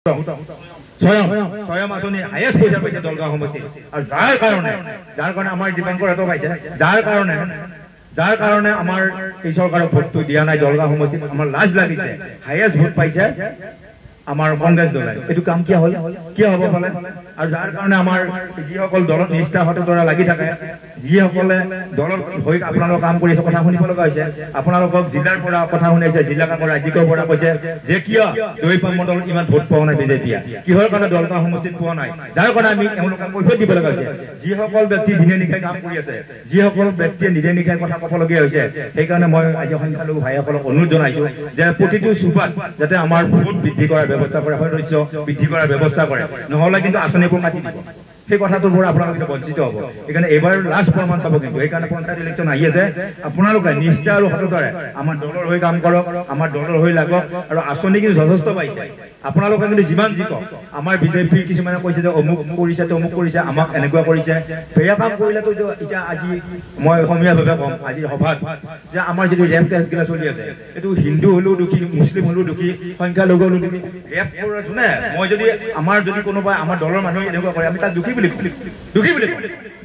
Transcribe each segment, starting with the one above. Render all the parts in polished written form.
স্বয়ং আঁচনি হাইয়েষ্ট পইচা পাইছে দলগাঁও সমষ্টিত আৰু যাৰ কাৰণে আমাৰ দীপাংকৰ এটো পাইছে যাৰ কাৰণে আমাৰ এই চৰকাৰক ভোটটো দিয়া নাই দলগাঁও সমষ্টিত আমাৰ লাজ লাগিছে হাইয়েষ্ট ভোট পাইছে আমাৰ কংগ্ৰেছ দলে এটো কাম কি হল কি হ'ব পালে আৰু যাৰ কাৰণে আমাৰ যিসকল দলত নিষ্ঠাহতৰ দ্বাৰা লাগি থাকে যিসকলে দলৰ হৈ আপোনালোক কাম কৰিছে কথা শুনিব লগা হৈছে আপোনালোকক জিলাৰ পৰা কথা শুনাইছে জিলা কামৰ ৰাজ্যিকৰ পৰা কৈছে যে কিয় দৈপাম মণ্ডলত ইমান ভোট পোৱা নাই বিজেপিয়ে কিহৰ কাৰণে দলগাঁও সমষ্টিত পোৱা নাই যাৰ কাৰণে আমি এওঁলোকক কৈফিয়ত দিব লগা হৈছে যিসকল ব্যক্তি দিনে নিশাই কাম কৰি আছে যিসকল ব্যক্তিয়ে নিনে নিশাই কথা ক'বলগীয়া হৈছে সেইকাৰণে মই আজি সংখ্যালঘু ভাইসকলক অনুৰোধ জনাইছো যে প্ৰতিটো সুবাত যাতে আমাৰ ভোট বৃদ্ধি কৰাৰ ব্যৱস্থা কৰে সদস্য বৃদ্ধি কৰাৰ ব্যৱস্থা কৰে নহলে কিন্তু আঁচনিবোৰ কাটি দিব সেই কথাটোৰ পৰা আপোনালোক কিন্তু বঞ্চিত হ'ব এইকাৰণে এবাৰ লাষ্ট প্ৰমাণ চাব কিন্তু সেইকাৰণে পঞ্চায়ত ইলেকশ্যন আহি আছে আপোনালোকে নিষ্ঠা আৰু সততাৰে আমাৰ দলৰ হৈ কাম কৰক আমাৰ দলৰ হৈ লাগক আৰু আঁচনি কিন্তু যথেষ্ট পাইছে আপোনালোকে কিন্তু যিমান জিকক আমাৰ বিজেপি কিছুমানে কৈছে যে অমুক কৰিছে আমাক এনেকুৱা কৰিছে বেয়া কাম কৰিলেতো এতিয়া আজি মই অসমীয়াভাৱে কম আজিৰ সভাত যে আমাৰ যদি ৰেপ কেছগিলা চলি আছে এইটো হিন্দু হলেও দুখী মুছলিম হলেও দুখী সংখ্যালঘু হলেও দুখী ৰেপ কৰা যোনে মই যদি আমাৰ যদি কোনোবা আমাৰ দলৰ মানুহে এনেকুৱা কৰে আমি তাক দুখী বুলি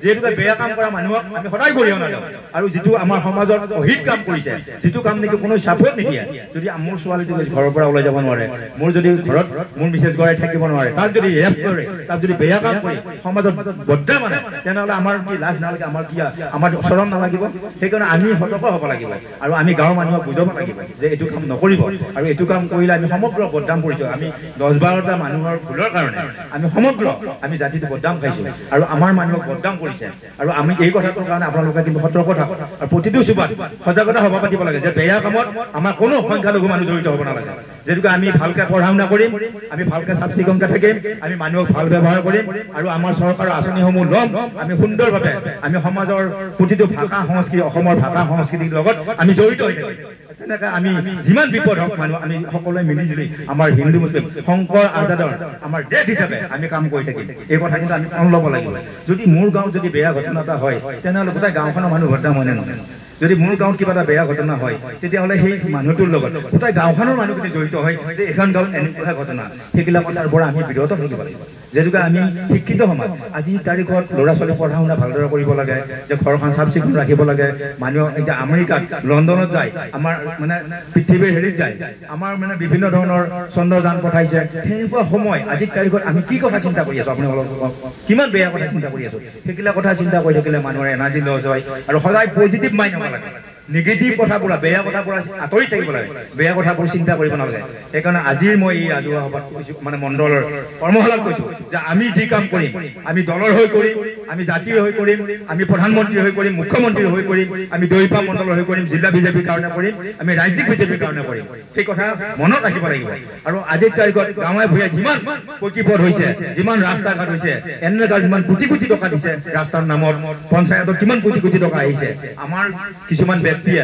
যেহেতুকে বেয়া কাম কৰা মানুহক আমি সদায় গৰিহণা দিওঁ আৰু যিটো আমাৰ সমাজত অহিত কাম কৰিছে যিটো কাম নেকি কোনো চাপোৰ্ট নিদিয়ে যদি মোৰ ছোৱালীটো ঘৰৰ পৰা ওলাই যাব নোৱাৰে মোৰ যদি ঘৰত মোৰ মিছেছ গৰাই থাকিব নোৱাৰে তাক যদি ৰেপ কৰে তাক যদি বেয়া কাম কৰি সমাজত বদনাম মানে তেনেহ'লে আমাৰ কি লাজ নালাগে আমাৰ কি আমাৰ চৰম নালাগিব সেইকাৰণে আমি সতৰ্ক হ'ব লাগিব আৰু আমি গাঁৱৰ মানুহক বুজাব লাগিব যে এইটো কাম নকৰিব আৰু এইটো কাম কৰিলে আমি সমগ্ৰ বদনাম কৰিছোঁ আমি 10-12টা মানুহৰ ভুলৰ কাৰণে আমি সমগ্ৰ আমি জাতিটো বদনাম খাইছোঁ আৰু আমাৰ মানুহক বদনাম কৰিছে আৰু আমি এই কথাটোৰ কাৰণে আপোনালোকে কিন্তু সতৰ্ক থাকক আৰু প্ৰতিটো চুবাত সজাগতা সভা পাতিব লাগে যে বেয়া কামত আমাৰ কোনো সংখ্যালঘু মানুহ জড়িত হ'ব নালাগে যেনেকৈ আমি ভালকে পঢ়া শুনা কৰিম আমি ভালকে চাফ চিকুণকে থাকিম আমি মানুহক ভাল ব্যৱহাৰ কৰিম আৰু আমাৰ চৰকাৰৰ আঁচনিসমূহ ল'ম আমি সুন্দৰভাৱে আমি সমাজৰ প্ৰতিটো ভাষা সংস্কৃতি অসমৰ ভাষা সংস্কৃতিৰ লগত আমি জড়িত হৈ থাকিম তেনেকৈ আমি যিমান বিপদ হওক মানুহ আমি সকলোৱে মিলিজুলি আমাৰ হিন্দু মুছলিম শংকৰ আজাদৰ আমাৰ দেশ হিচাপে আমি কাম কৰি থাকিম এই কথা কিন্তু আমি মন ল'ব লাগিব যদি মোৰ গাঁৱত যদি বেয়া ঘটনা এটা হয় তেনেহ'লে গোটেই গাঁওখনৰ মানুহ বদনাম হয় নে নহয় যদি মোৰ গাঁৱত কিবা এটা বেয়া ঘটনা হয় তেতিয়াহ'লে সেই মানুহটোৰ লগত গোটেই গাঁওখনৰ মানুহখিনি জড়িত হয় যে এখন গাঁৱত এনেকুৱা ঘটনা সেইবিলাক কথাৰ পৰা আমি বিৰত থাকিব লাগিব যেনেকৈ আমি শিক্ষিত সমাজ আজি তাৰিখত ল'ৰা ছোৱালী পঢ়া শুনা ভালদৰে কৰিব লাগে যে ঘৰখন চাফ চিকুণ ৰাখিব লাগে মানুহ এতিয়া আমেৰিকাত লণ্ডনত যায় আমাৰ মানে পৃথিৱীৰ হেৰিত যায় আমাৰ মানে বিভিন্ন ধৰণৰ চন্দ্ৰযান পঠাইছে সেনেকুৱা সময় আজিৰ তাৰিখত আমি কি কথা চিন্তা কৰি আছো আপোনালোকক কিমান বেয়া কথা চিন্তা কৰি আছো সেইবিলাক কথা চিন্তা কৰি থাকিলে মানুহৰ এনাৰ্জি লছ হয় আৰু সদায় পজিটিভ মাইণ্ড হ'ব লাগে নিগেটিভ কথাবোৰ বেয়া কথাবোৰ আঁতৰি থাকিব লাগে বেয়া কথাবোৰ চিন্তা কৰিব নালাগে সেইকাৰণে আজিৰ মই এই ৰাজহুৱা সভাত মানে মণ্ডলৰ কৰ্মশালাত কৈছোঁ যে আমি যি কাম কৰিম আমি দলৰ হৈ কৰিম আমি জাতিৰ হৈ কৰিম আমি প্ৰধানমন্ত্ৰী হৈ কৰিম মুখ্যমন্ত্ৰী হৈ কৰিম আমি দৈপাম মণ্ডলৰ হৈ কৰিম জিলা বিজেপিৰ কাৰণে কৰিম আমি ৰাজ্যিক বিজেপিৰ কাৰণে কৰিম সেই কথা মনত ৰাখিব লাগিব আৰু আজিৰ তাৰিখত গাঁৱে ভূঞে যিমান পকীপথ হৈছে যিমান ৰাস্তা ঘাট হৈছে এনেকুৱা যিমান কোটি কোটি টকা দিছে ৰাস্তাৰ নামত পঞ্চায়তত কিমান কোটি কোটি টকা আহিছে আমাৰ কিছুমান ব্যক্তিয়ে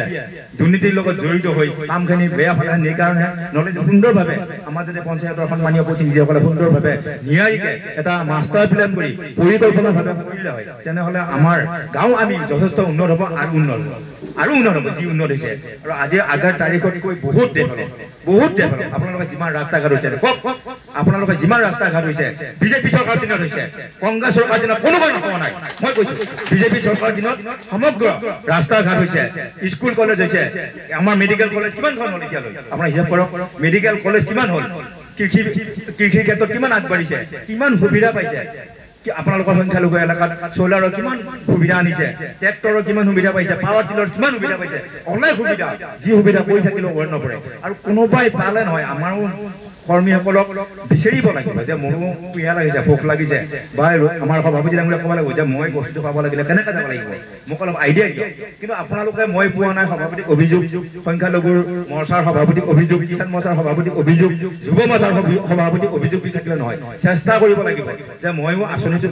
দুৰ্নীতিৰ লগত জড়িত হৈ কামখিনি বেয়া ফালে সেইকাৰণে নহ'লে সুন্দৰভাৱে আমাৰ যদি পঞ্চায়তৰ সন্মানীয় প্ৰতিনিধিসকলে সুন্দৰভাৱে নিয়াৰিকে এটা মাষ্টাৰ প্লেন কৰি পৰিকল্পনাভাৱে কৰিলে হয় তেনেহ'লে আমাৰ গাঁও আমি যথেষ্ট উন্নত হ'ব আৰু উন্নত হ'ব যি উন্নত হৈছে আৰু আজি আগৰ তাৰিখতকৈ বহুত দেশ হ'ল আপোনালোকে যিমান ৰাস্তা ঘাট হৈছে কওক আপোনালোকে যিমান ৰাস্তা ঘাট হৈছে বিজেপি চৰকাৰ দিনত হৈছে কংগ্ৰেছ চৰকাৰ দিনত কোনো কথা কোৱা নাই মই কৈছোঁ বিজেপি চৰকাৰ দিনত সমগ্ৰ ৰাস্তা ঘাট হৈছে স্কুল কলেজ হৈছে আমাৰ মেডিকেল কলেজ কিমানখন হ'ল এতিয়ালৈ আপোনাৰ হিচাপ কৰক মেডিকেল কলেজ কিমান হ'ল কৃষিৰ ক্ষেত্ৰত কিমান আগবাঢ়িছে কিমান সুবিধা পাইছে আপোনালোকৰ সংখ্যালঘু এলেকাত চ'লাৰৰ কিমান সুবিধা আনিছে ট্ৰেক্টৰৰ কিমান সুবিধা পাইছে পাৱাৰ টিলাৰ কিমান সুবিধা পাইছে অনেক সুবিধা যি সুবিধা কৰি থাকিলেও ওপৰত নপৰে আৰু কোনোবাই পালে নহয় আমাৰো কৰ্মীসকলক বিচাৰিব লাগিব যে মোৰো পিয়াহ লাগিছে ভোক লাগিছে বা আমাৰ সভাপতি ডাঙৰীয়া ক'ব লাগিব যে মই বস্তুটো পাব লাগিলে কেনেকৈ যাব লাগিব মোক অলপ আইডিয়া দিয়ক কিন্তু আপোনালোকে মই পোৱা নাই সভাপতিক অভিযোগ সংখ্যালঘুৰ মৰ্চাৰ সভাপতিক অভিযোগ কিষাণ মৰ্চাৰ সভাপতিক অভিযোগ যুৱ মৰ্চাৰ সভাপতিক অভিযোগ দি থাকিলে নহয় চেষ্টা কৰিব লাগিব যে ময়ো আঁচনিটো